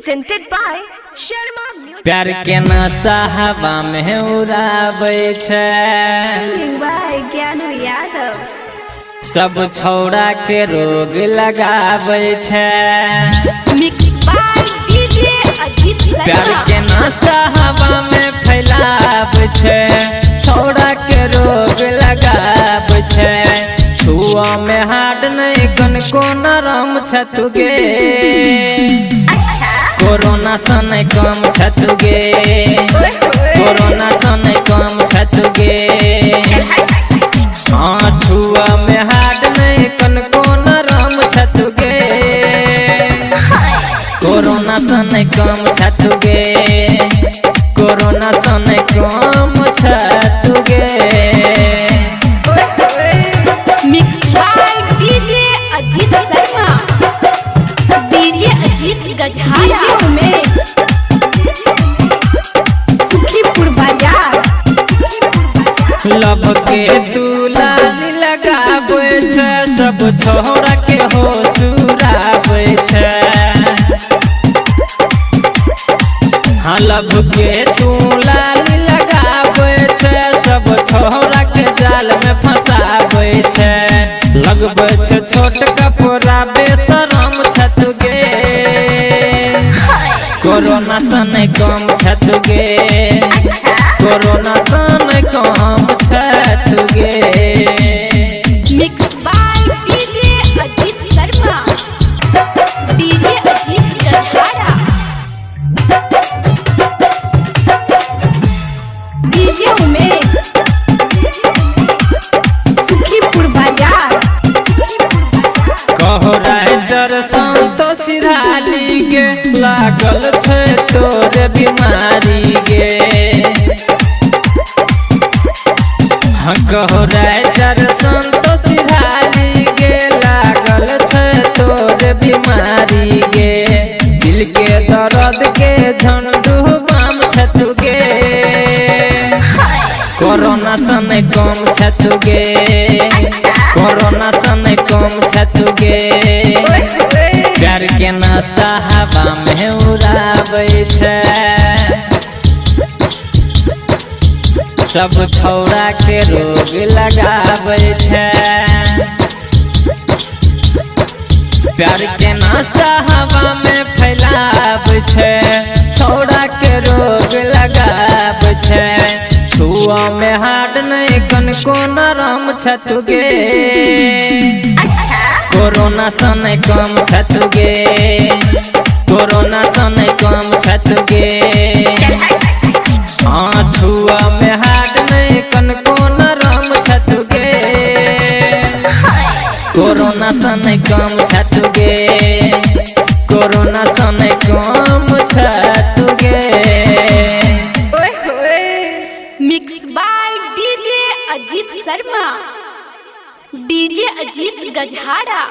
presented by Sharma Music. प्यार के नशा हवा में उड़ाबै छै, Singing by Gyanu Yadav. सब छौड़ा के रोग लगाबै छै। Mixed by DJ Ajit प्यार Sarma. के नशा हवा में फैलाबै छै, छौड़ा के रोग लगाबै छै। छुआ में हाड नहीं कनको नरम छतुगे, कोरोना से नहीं कम छतुगे, कोरोना से नहीं कम छतुगे। हाँ छुआ में हाड नहीं कनको नरम छतुगे, कोरोना से नहीं कम छतुगे, कोरोना से नहीं कम छतुगे। Mixed by DJ Ajit Sarma. DJ Ajit Gajhara में सुखीपुर बाजार। लब के दुलाली लगाबै छै, सब छोरा के हो सुराबै छै। हाँ लब के दुलाली लगाबै छै, सब छोरा के जाल में फंसाबै छै। लगबै छै छोट कपड़ा बेशरम छतुगे, कोरोना से नहीं कम छतुगे, कोरोना से नहीं कम छतुगे। Mixed by DJ Ajit Sarma. DJ Ajit Gajhara. DJ Umesh Sukhipur बाजार। कहो राइटर संतोष सिराली के लागल छै तोरे बीमारी गे। हाँ कहो राइटर संतोष सिराली के लागल छै तोरे बीमारी गे। दिल के दर्द के झंडू बाम छतुगे, कोरोना से नहीं कम छतुगे, कोरोना से नहीं कम छतुगे। प्यार के नशा हवा में उड़ाबै छै, सब छौड़ा के रोग लगाबै छै। प्यार के नशा हवा में फैलाबै छै, छौड़ा के रोग लगाबै छै। छुआ में हाड नहीं कनको नरम छतुगे, कोरोना से नहीं कम छतुगे, कोरोना से नहीं कम छतुगे। हाँ छुआ में हाड नहीं कनको नरम छतुगे, कोरोना से नहीं कम छतुगे, कोरोना से नहीं कम छतुगे। Mixed by DJ Ajit Sarma. DJ Ajit Gajhara.